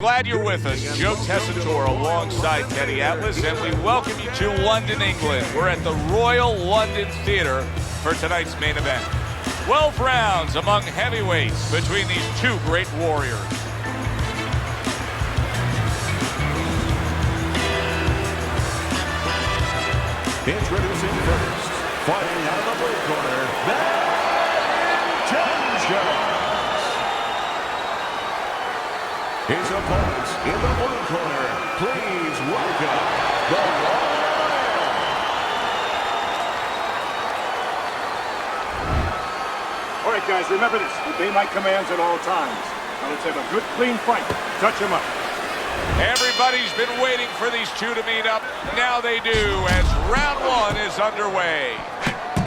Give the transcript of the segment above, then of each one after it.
Glad you're with us. Joe Tessitore alongside Teddy Atlas, and we welcome you to London, England. We're at the Royal London Theatre for tonight's main event. 12 rounds among heavyweights between these two great warriors. Introducing first, fighting out of the blue corner, the Intentions. His opponents in the blue corner, please welcome the Warrior. All right, guys, remember this. Obey my commands at all times. Now let's have a good, clean fight. Touch him up. Everybody's been waiting for these two to meet up. Now they do, as round one is underway.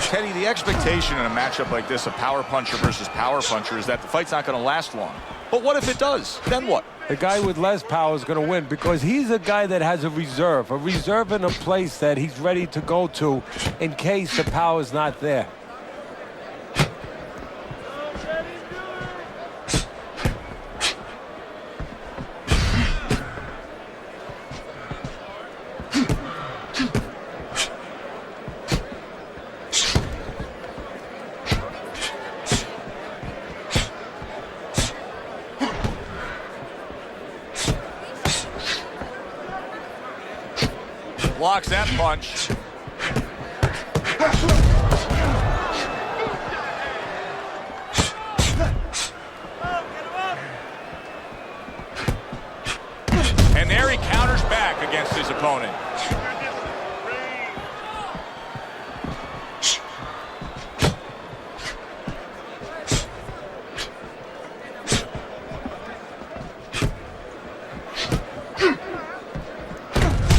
Teddy, the expectation in a matchup like this, a power puncher versus power puncher, is that the fight's not going to last long. But what if it does? Then what? The guy with less power is going to win because he's a guy that has a reserve in a place that he's ready to go to in case the power is not there. Blocks that punch. And there he counters back against his opponent.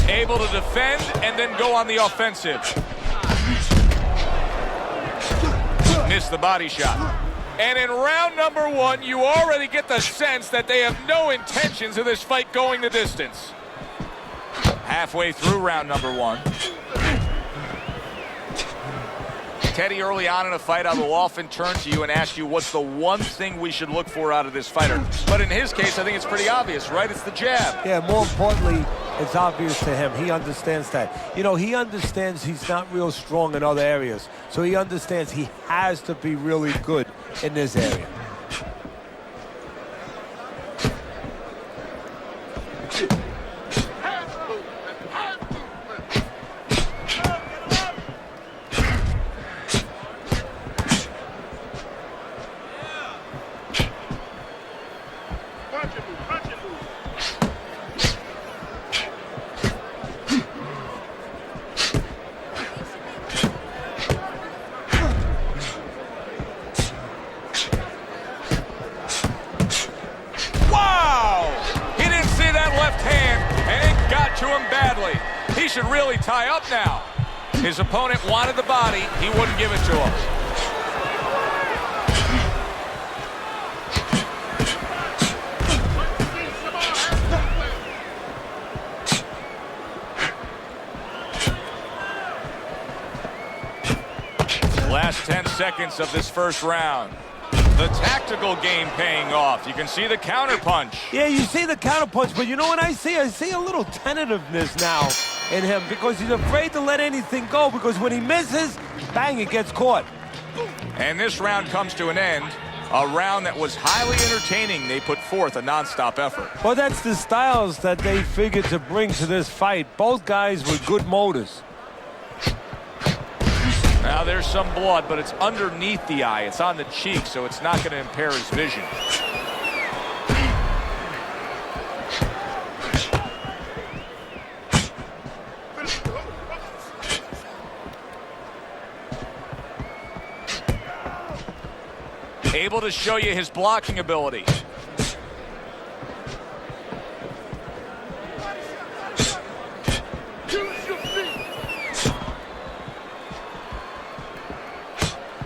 Able to defend and then go on the offensive. Missed the body shot. And in round number one, you already get the sense that they have no intentions of this fight going the distance. Halfway through round number one. Teddy, early on in a fight, I will often turn to you and ask you what's the one thing we should look for out of this fighter. But in his case, I think it's pretty obvious, right? It's the jab. Yeah, more importantly, it's obvious to him. He understands that. You know, he understands he's not real strong in other areas. So he understands he has to be really good in this area. To him badly. He should really tie up now. His opponent wanted the body. He wouldn't give it to him. Last 10 seconds of this first round. The tactical game paying off. You can see the counter punch. Yeah, you see the counter punch, but you know what I see? I see a little tentativeness now in him because he's afraid to let anything go because when he misses, bang, it gets caught. And this round comes to an end. A round that was highly entertaining. They put forth a nonstop effort. Well, that's the styles that they figured to bring to this fight. Both guys with good motors. Now there's some blood, but it's underneath the eye. It's on the cheek, so it's not going to impair his vision. Able to show you his blocking ability.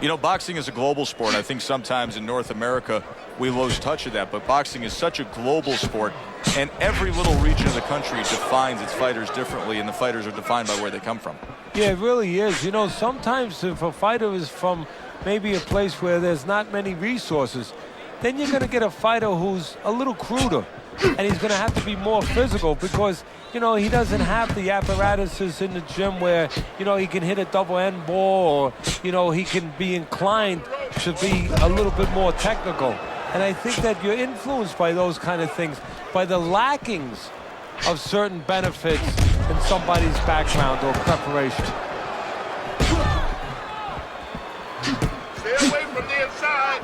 You know, boxing is a global sport. I think sometimes in North America we lose touch of that, but boxing is such a global sport, and every little region of the country defines its fighters differently, and the fighters are defined by where they come from. Yeah, it really is. You know, sometimes if a fighter is from maybe a place where there's not many resources, then you're going to get a fighter who's a little cruder. and he's going to have to be more physical because, you know, he doesn't have the apparatuses in the gym where, you know, he can hit a double end ball or, you know, he can be inclined to be a little bit more technical. And I think that you're influenced by those kind of things, by the lackings of certain benefits in somebody's background or preparation. Stay away from the inside.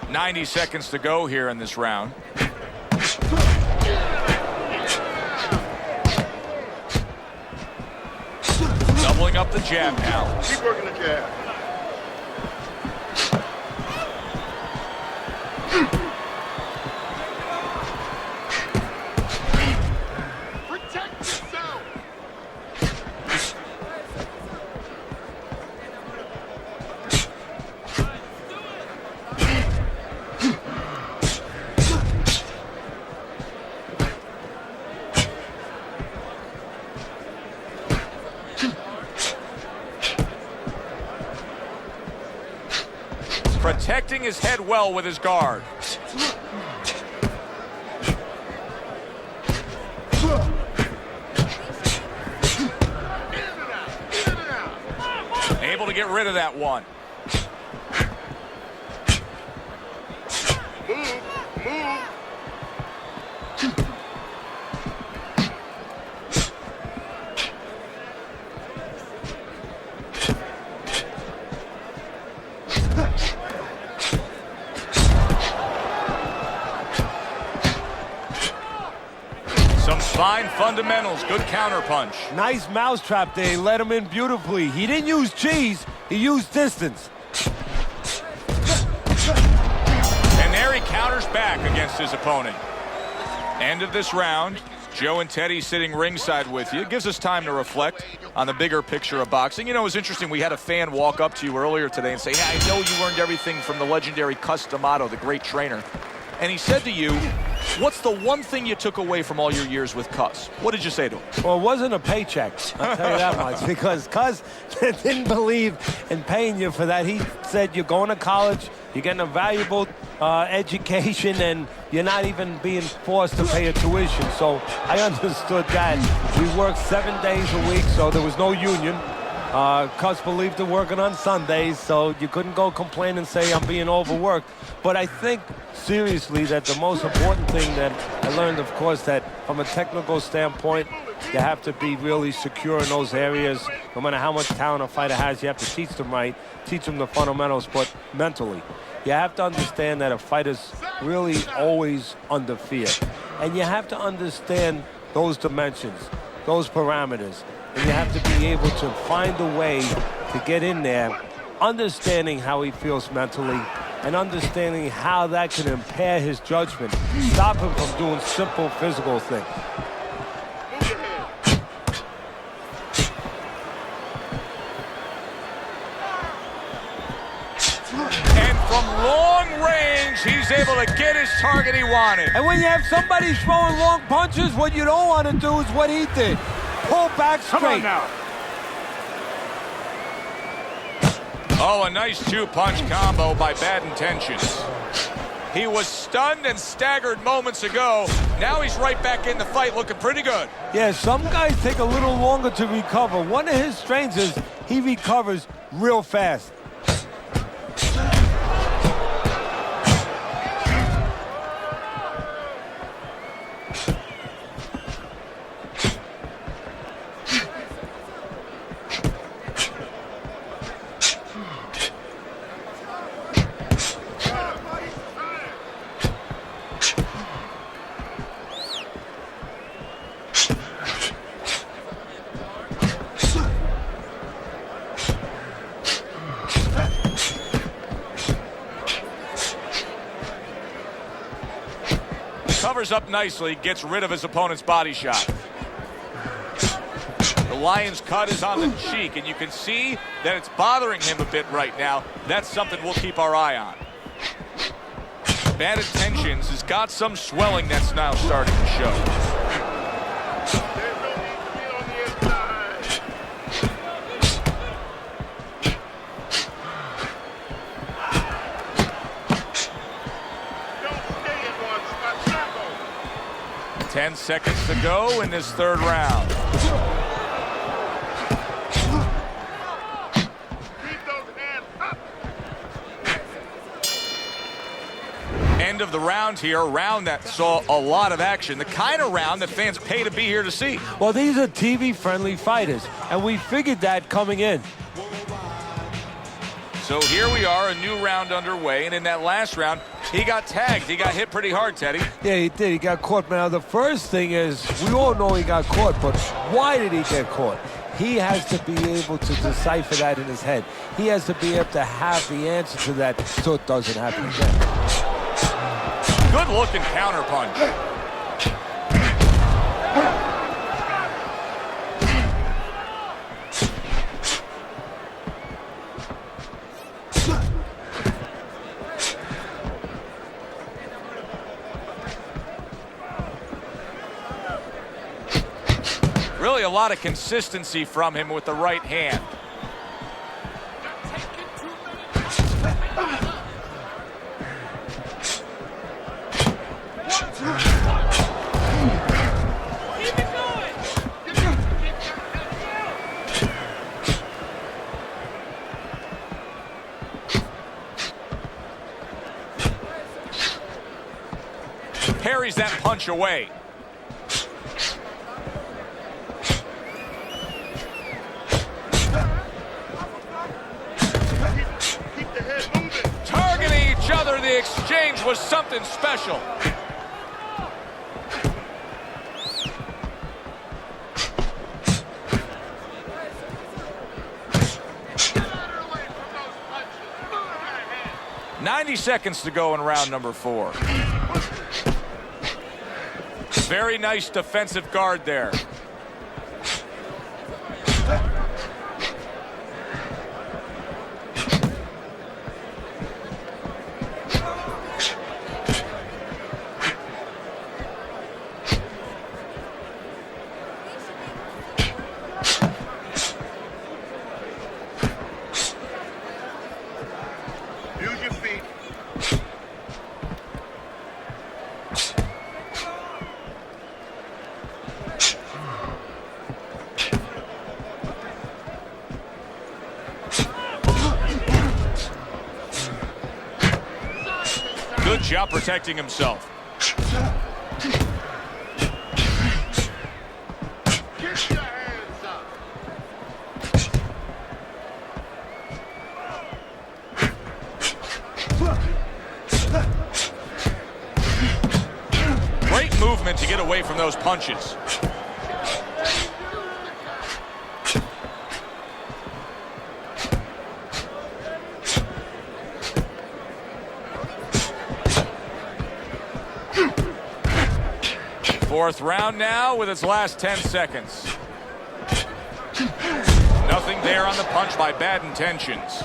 90 seconds to go here in this round. Doubling up the jab now. Keep working the jab. Protect yourself. Protecting his head well with his guard. Able to get rid of that one. Move. Some fine fundamentals. Good counterpunch. Nice mousetrap there. He let him in beautifully. He didn't use cheese. He used distance. And there he counters back against his opponent. End of this round. Joe and Teddy sitting ringside with you. It gives us time to reflect on the bigger picture of boxing. You know, it was interesting. We had a fan walk up to you earlier today and say, hey, I know you learned everything from the legendary Cus D'Amato, the great trainer. And he said to you, what's the one thing you took away from all your years with Cus? What did you say to him? Well, it wasn't a paycheck, I'll tell you that much, because Cus didn't believe in paying you for that. He said you're going to college, you're getting a valuable education, and you're not even being forced to pay your tuition. So I understood that. We worked 7 days a week, so there was no union. Cus believed in working on Sundays, so you couldn't go complain and say I'm being overworked. But I think, seriously, that the most important thing that I learned, of course, that from a technical standpoint, you have to be really secure in those areas. No matter how much talent a fighter has, you have to teach them right, teach them the fundamentals, but mentally. You have to understand that a fighter's really always under fear. And you have to understand those dimensions, those parameters. And you have to be able to find a way to get in there, understanding how he feels mentally, and understanding how that can impair his judgment, stop him from doing simple physical things. And from long range, he's able to get his target he wanted. And when you have somebody throwing long punches, what you don't want to do is what he did. Pull back straight. Come on now. Oh, a nice two-punch combo by Bad Intentions. He was stunned and staggered moments ago. Now he's right back in the fight looking pretty good. Yeah, some guys take a little longer to recover. One of his strengths is he recovers real fast. Covers up nicely, gets rid of his opponent's body shot. The Lion's cut is on the cheek, and you can see that it's bothering him a bit right now. That's something we'll keep our eye on. Bad Intentions has got some swelling that's now starting to show. 10 seconds to go in this third round. Keep those hands up. End of the round here, a round that saw a lot of action, the kind of round that fans pay to be here to see. Well, these are TV-friendly fighters, and we figured that coming in. So here we are, a new round underway, and in that last round, he got tagged. He got hit pretty hard, Teddy. Yeah, he did. He got caught. Now, the first thing is, we all know he got caught, but why did he get caught? He has to be able to decipher that in his head. He has to be able to have the answer to that so it doesn't happen again. Good looking counter punch. Really a lot of consistency from him with the right hand. Parries that punch away. Keep the head moving. Targeting each other, the exchange was something special. Get out of the way from those punches. Move your head. 90 seconds to go in round number 4. Very nice defensive guard there. Use your feet. Good job protecting himself. Get your hands up. Great movement to get away from those punches. Fourth round now with its last 10 seconds. Nothing there on the punch by bad intentions.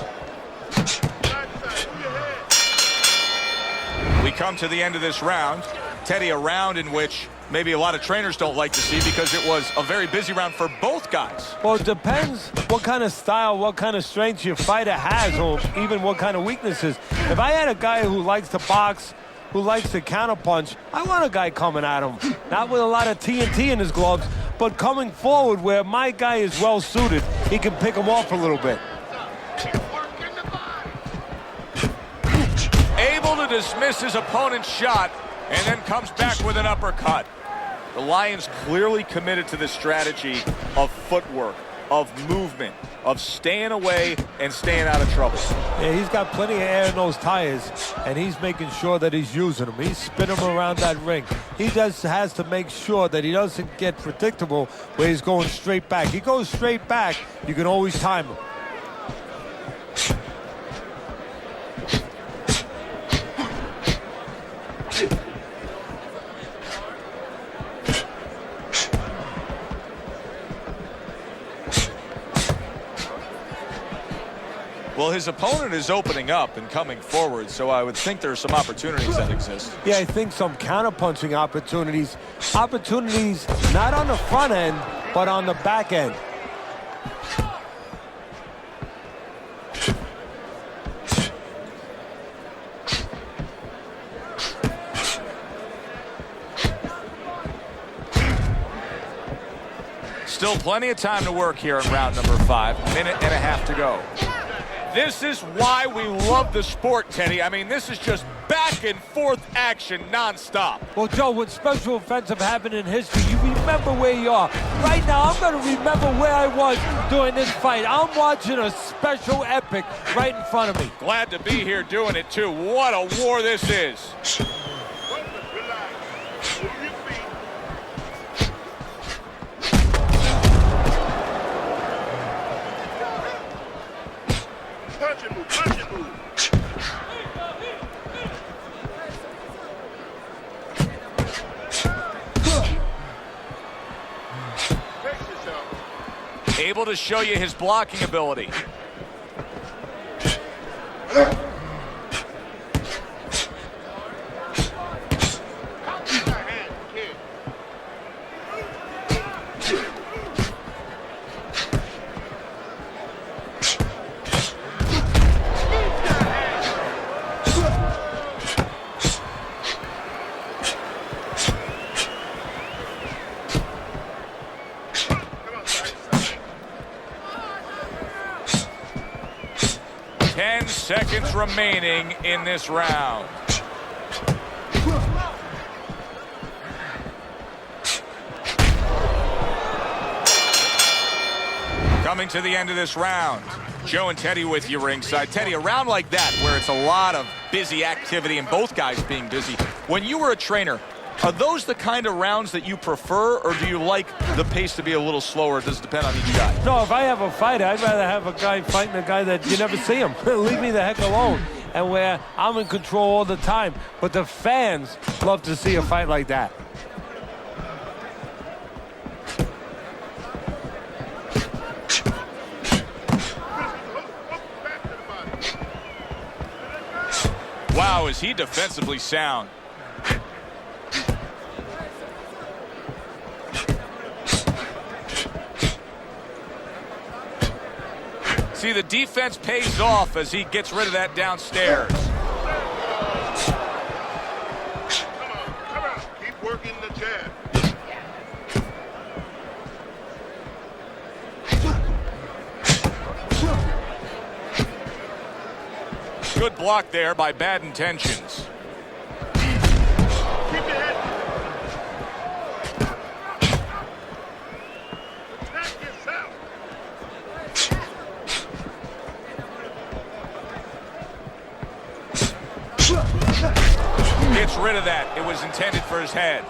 We come to the end of this round. Teddy, a round in which maybe a lot of trainers don't like to see because it was a very busy round for both guys. Well, it depends what kind of style, what kind of strength your fighter has, or even what kind of weaknesses. If I had a guy who likes to box, who likes to counterpunch, I want a guy coming at him. Not with a lot of TNT in his gloves, but coming forward where my guy is well suited. He can pick him off a little bit. Working the body. Able to dismiss his opponent's shot and then comes back with an uppercut. The Lions clearly committed to this strategy of footwork, of movement, of staying away and staying out of trouble. Yeah, he's got plenty of air in those tires, and he's making sure that he's using them. He's spinning them around that ring. He just has to make sure that he doesn't get predictable where he's going straight back. He goes straight back, you can always time him. Well, his opponent is opening up and coming forward, so I would think there are some opportunities that exist. Yeah, I think some counterpunching opportunities. Opportunities not on the front end, but on the back end. Still plenty of time to work here in round number 5. Minute and a half to go. This is why we love the sport, Teddy. I mean, this is just back and forth action nonstop. Well, Joe, when special events have happened in history, you remember where you are. Right now, I'm going to remember where I was during this fight. I'm watching a special epic right in front of me. Glad to be here doing it, too. What a war this is. Punch and move, punch and move. Fix yourself. Able to show you his blocking ability. Seconds remaining in this round. Coming to the end of this round. Joe and Teddy with you ringside. Teddy, a round like that where it's a lot of busy activity and both guys being busy. When you were a trainer, are those the kind of rounds that you prefer, or do you like the pace to be a little slower? Does it depend on each guy? No, if I have a fighter, I'd rather have a guy fighting a guy that you never see him. Leave me the heck alone. And where I'm in control all the time. But the fans love to see a fight like that. Wow, is he defensively sound. See, the defense pays off as he gets rid of that downstairs. Come on. Keep working the jab. Good block there by Bad Intentions. Keep your head. Attack yourself. Gets rid of that. It was intended for his head.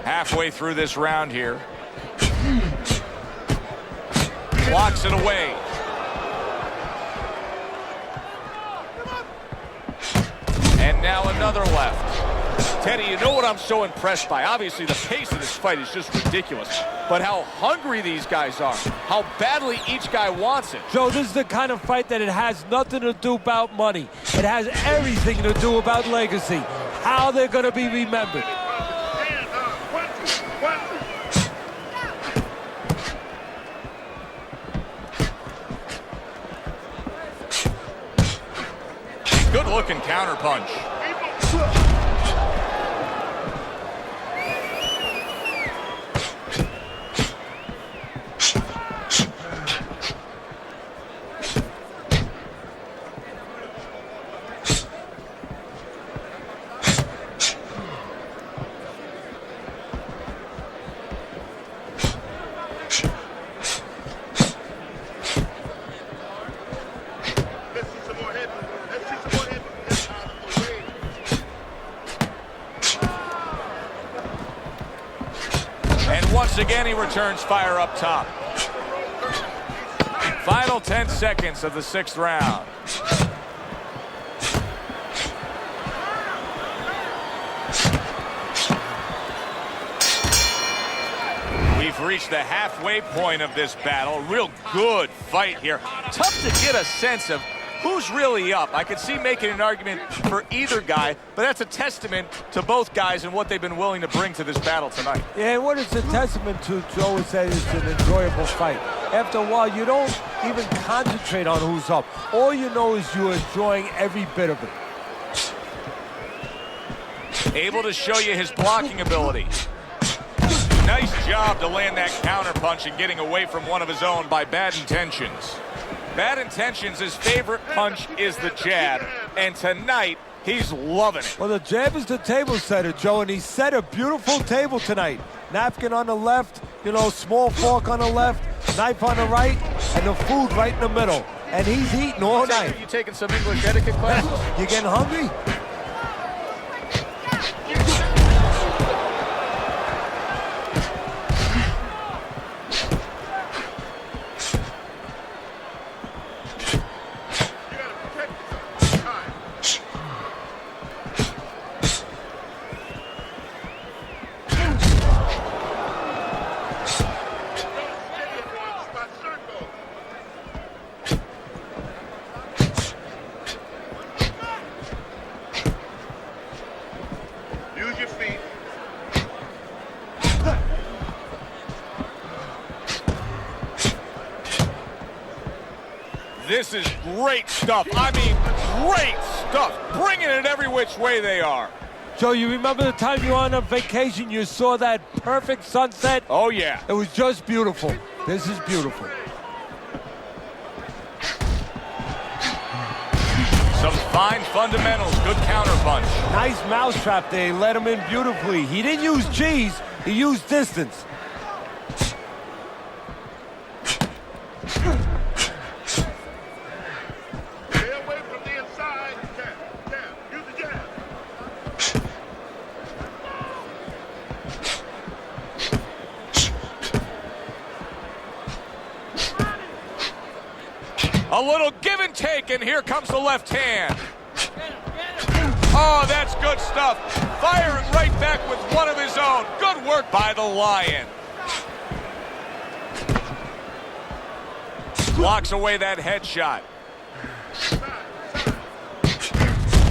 Halfway through this round here. Blocks it away. And now another left. Teddy, you know what I'm so impressed by? Obviously, the pace of this fight is just ridiculous. But how hungry these guys are. How badly each guy wants it. Joe, this is the kind of fight that it has nothing to do about money. It has everything to do about legacy. How they're going to be remembered. Hands up. 1, 2, 1, 2. Good looking counter punch. Once again, he returns fire up top. Final 10 seconds of the 6th round. We've reached the halfway point of this battle. Real good fight here. Tough to get a sense of who's really up? I could see making an argument for either guy, but that's a testament to both guys and what they've been willing to bring to this battle tonight. Yeah, what it's a testament to, Joe, is that it's an enjoyable fight. After a while, you don't even concentrate on who's up. All you know is you're enjoying every bit of it. Able to show you his blocking ability. Nice job to land that counter punch and getting away from one of his own by Bad Intentions. Bad Intentions, his favorite punch is the jab, and tonight he's loving it. Well, the jab is the table setter, Joe, and he set a beautiful table tonight. Napkin on the left, small fork on the left, knife on the right, and the food right in the middle. And he's eating all night. You taking some English etiquette classes? You getting hungry? Use your feet. This is great stuff. I mean, great stuff. Bringing it every which way they are. Joe, you remember the time you were on a vacation, you saw that perfect sunset? Oh, yeah. It was just beautiful. This is beautiful. Some fine fundamentals. Good counterpunch. Nice mousetrap there. He let him in beautifully. He didn't use G's. He used distance. Stay away from the inside. Jab. Use the jab. A little give and take, and here comes the left hand. Oh, that's good stuff. Firing right back with one of his own. Good work by the Lion. Blocks away that headshot.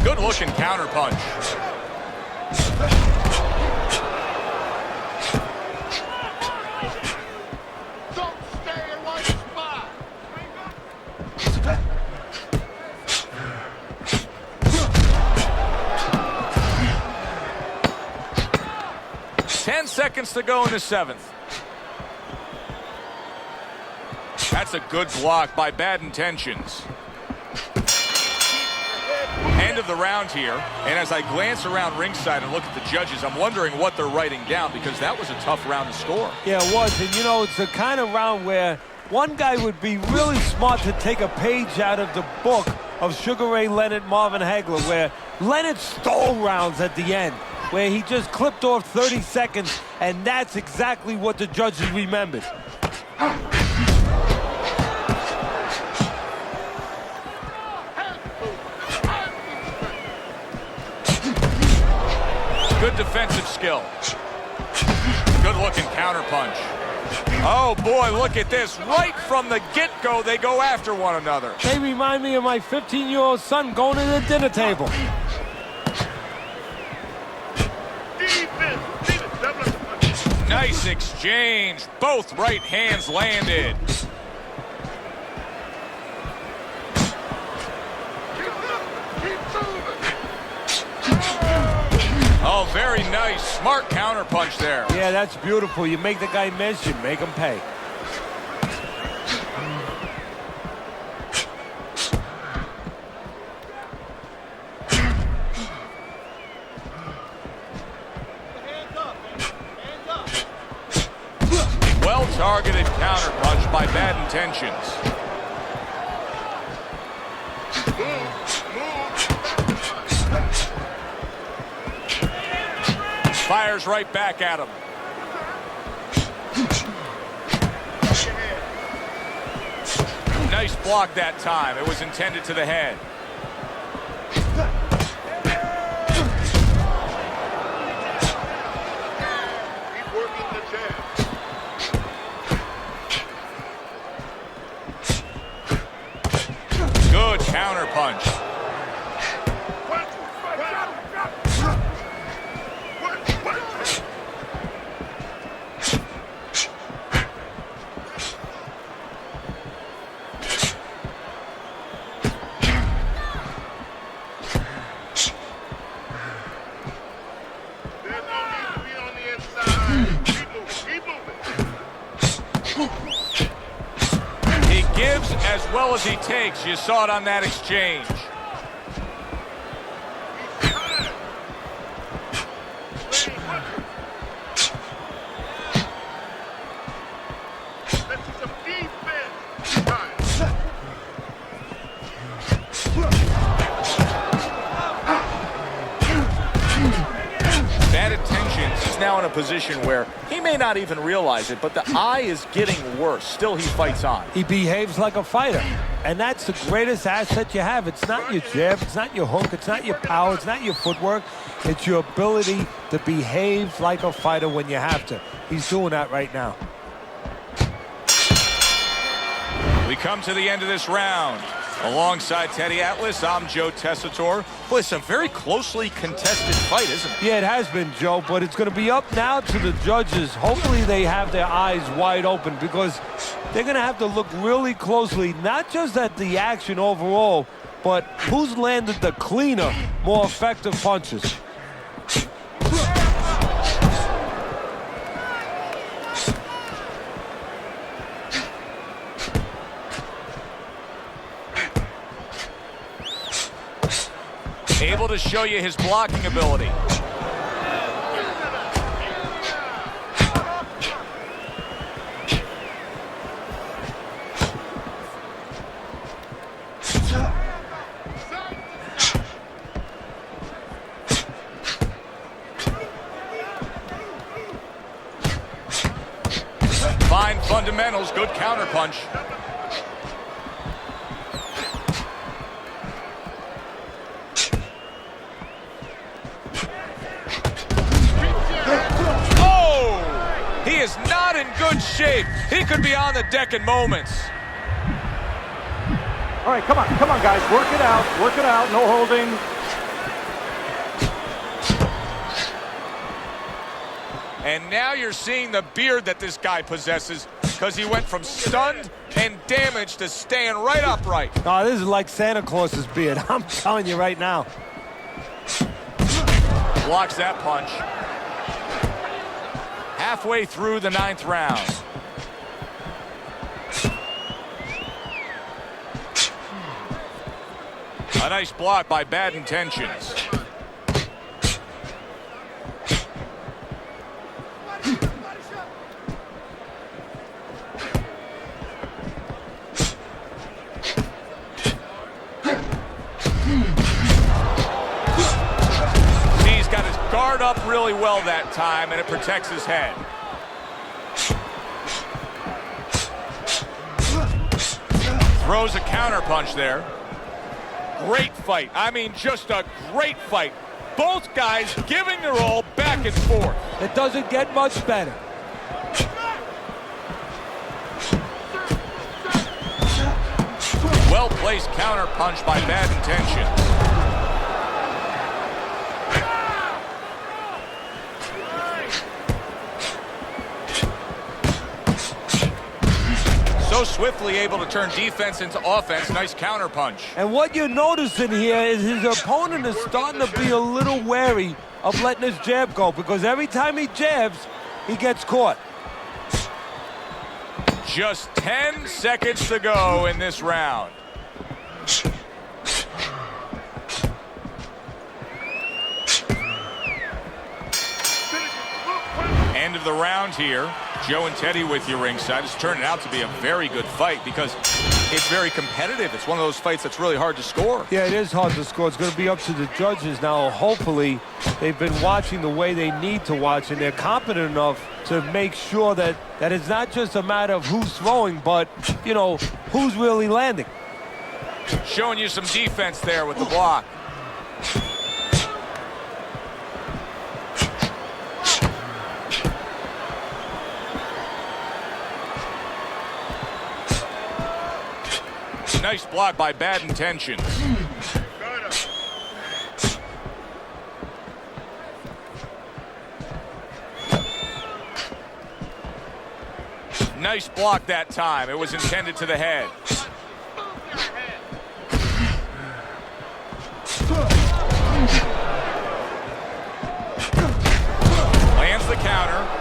Good looking counterpunch. Don't stay in one spot. 10 seconds to go in the 7th. That's a good block by Bad Intentions. End of the round here, and as I glance around ringside and look at the judges, I'm wondering what they're writing down, because that was a tough round to score. Yeah, it was. And, it's the kind of round where one guy would be really smart to take a page out of the book of Sugar Ray Leonard, Marvin Hagler, where Leonard stole rounds at the end, where he just clipped off 30 seconds, and that's exactly what the judges remembered. Good defensive skill. Good looking counterpunch. Oh boy, look at this. Right from the get-go, they go after one another. They remind me of my 15-year-old son going to the dinner table. Defense. Double up the punch. Nice exchange. Both right hands landed. Keep moving. Oh, very nice. Smart counterpunch there. Yeah, that's beautiful. You make the guy miss, you make him pay. Well-targeted counterpunch by Bad Intentions. Fires right back at him. Nice block that time. It was intended to the head. Keep working the jab. Good counter punch. He gives as well as he takes. You saw it on that exchange. Bad intentions. He's now in a position where he may not even realize it, but the eye is getting worse. Still, he fights on. He behaves like a fighter, and that's the greatest asset you have. It's not your jab, it's not your hook, it's not your power, it's not your footwork. It's your ability to behave like a fighter when you have to. He's doing that right now. We come to the end of this round. Alongside Teddy Atlas, I'm Joe Tessitore. Boy, it's a very closely contested fight, isn't it? Yeah, it has been, Joe, but it's going to be up now to the judges. Hopefully they have their eyes wide open because they're going to have to look really closely, not just at the action overall, but who's landed the cleaner, more effective punches. Able to show you his blocking ability. Fine fundamentals, good counterpunch. He is not in good shape. He could be on the deck in moments. All right, come on, guys. Work it out, no holding. And now you're seeing the beard that this guy possesses because he went from stunned and damaged to staying right upright. Oh, this is like Santa Claus's beard. I'm telling you right now. Blocks that punch. Halfway through the 9th round. A nice block by Bad Intentions. He's got his guard up really well that time, and it protects his head. Throws a counter punch there. Great fight. I mean, just a great fight. Both guys giving their all back and forth. It doesn't get much better. Well-placed counter punch by Bad Intentions. So swiftly able to turn defense into offense. Nice counter punch. And what you're noticing here is his opponent is starting to be a little wary of letting his jab go because every time he jabs, he gets caught. Just 10 seconds to go in this round. End of the round here. Joe and Teddy with you ringside. It's turning out to be a very good fight because it's very competitive. It's one of those fights that's really hard to score. Yeah, it is hard to score. It's going to be up to the judges now. Hopefully, they've been watching the way they need to watch, and they're competent enough to make sure that it's not just a matter of who's throwing, but, you know, who's really landing. Showing you some defense there with the block. Nice block by Bad Intentions. Nice block that time. It was intended to the head. Lands the counter.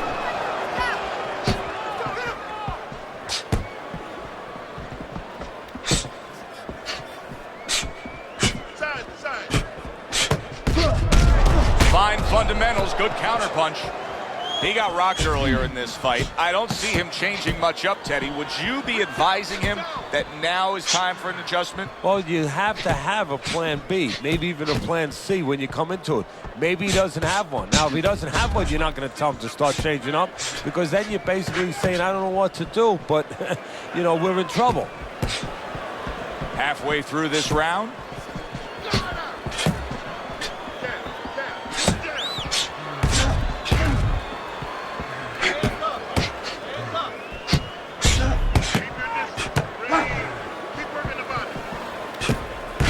Fine fundamentals, good counter punch. He got rocked earlier in this fight. I don't see him changing much up, Teddy. Would you be advising him that now is time for an adjustment? Well, you have to have a plan B, maybe even a plan C when you come into it. Maybe he doesn't have one. Now, if he doesn't have one, you're not going to tell him to start changing up, because then you're basically saying, I don't know what to do, but, you know, we're in trouble. Halfway through this round.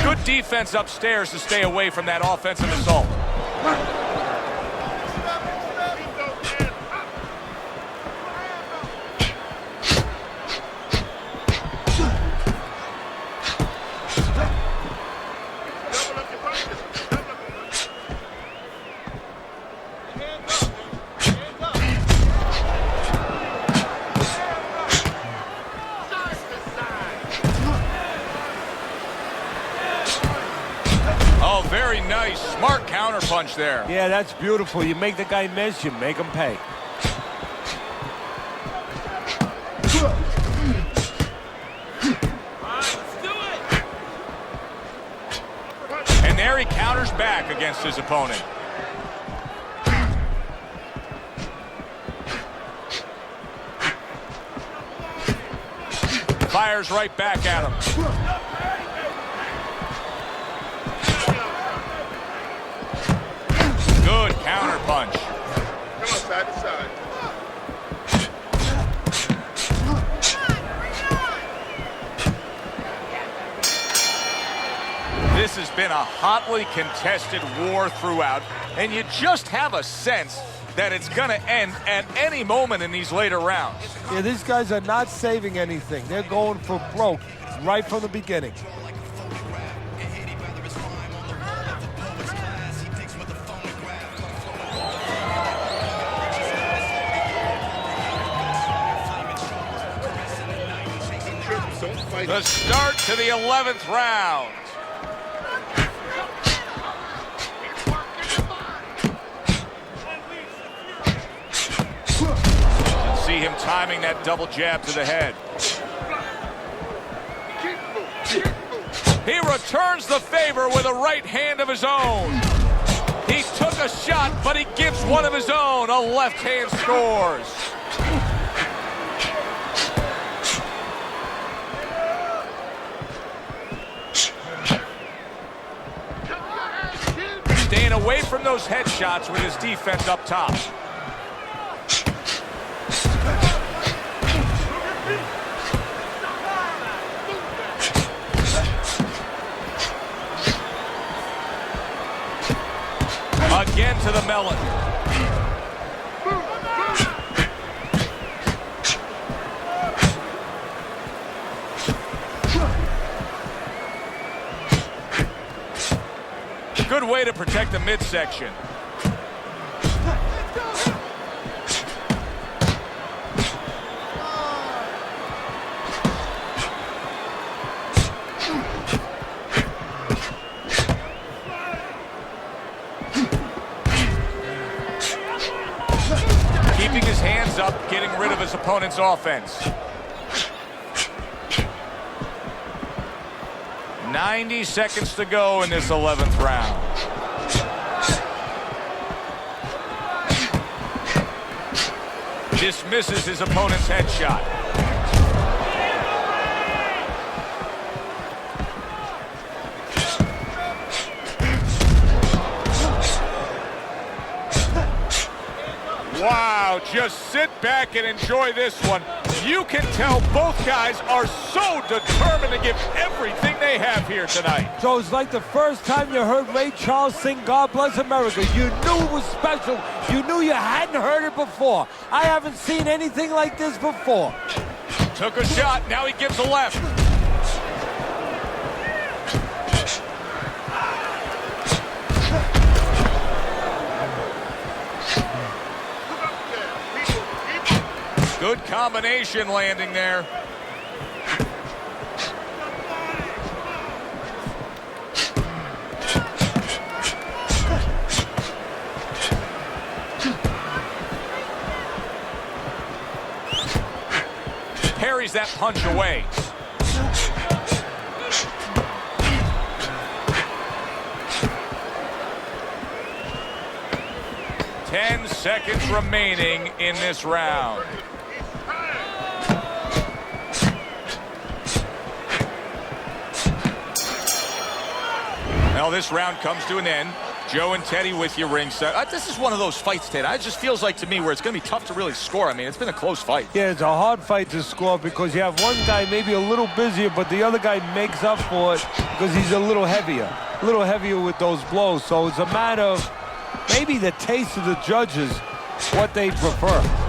Good defense upstairs to stay away from that offensive assault. Oh, very nice. Smart counter punch there. Yeah, that's beautiful. You make the guy miss, you make him pay. And there he counters back against his opponent. Fires right back at him. Good counter punch. Come on, side to side. This has been a hotly contested war throughout, and you just have a sense that it's going to end at any moment in these later rounds. Yeah, these guys are not saving anything. They're going for broke right from the beginning. The start to the 11th round. See him timing that double jab to the head. He returns the favor with a right hand of his own. He took a shot, but he gives one of his own. A left hand scores. Staying away from those headshots with his defense up top. Again to the melon. Good way to protect the midsection. Keeping his hands up, getting rid of his opponent's offense. 90 seconds to go in this 11th round. Dismisses his opponent's headshot. Wow, just sit back and enjoy this one. You can tell both guys are so determined to give everything they have here tonight. So it's like the first time you heard Ray Charles sing God Bless America. You knew it was special. You knew you hadn't heard it before. I haven't seen anything like this before. Took a shot, now he gives a left. Good combination landing there. Parries that punch away. Ten seconds remaining in this round. Well, this round comes to an end. Joe and Teddy with you ringside. This is one of those fights, Ted. It just feels like to me where it's going to be tough to really score. I mean, it's been a close fight. Yeah, it's a hard fight to score because you have one guy maybe a little busier, but the other guy makes up for it because he's a little heavier with those blows. So it's a matter of maybe the taste of the judges, what they prefer.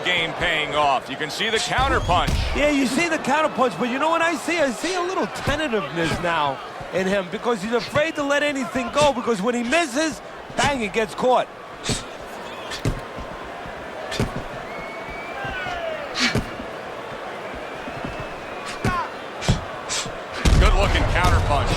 Game paying off. You can see the counter punch. Yeah, you see the counter punch, but you know what I see? I see a little tentativeness now in him because he's afraid to let anything go because when he misses, bang, he gets caught. Good looking counter punch.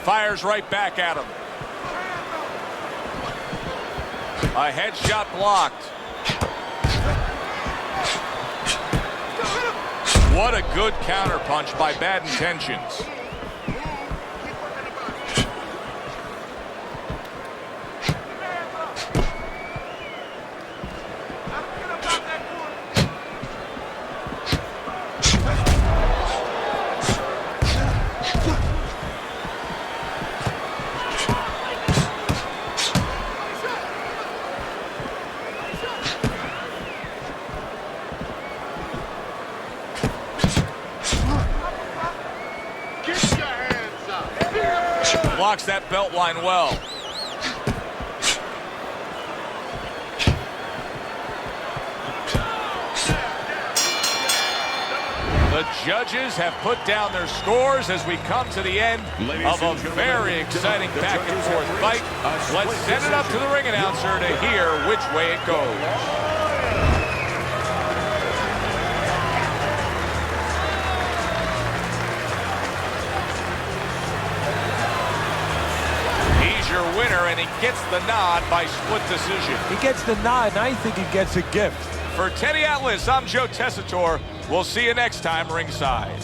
Fires right back at him. A headshot blocked. What a good counter punch by Bad Intentions. Blocks that belt line well. The judges have put down their scores as we come to the end of a very exciting back-and-forth fight. Let's send it up to the ring announcer to hear which way it goes. Winner, and he gets the nod by split decision. He gets the nod, and I think he gets a gift. For Teddy Atlas, I'm Joe Tessitore. We'll see you next time ringside.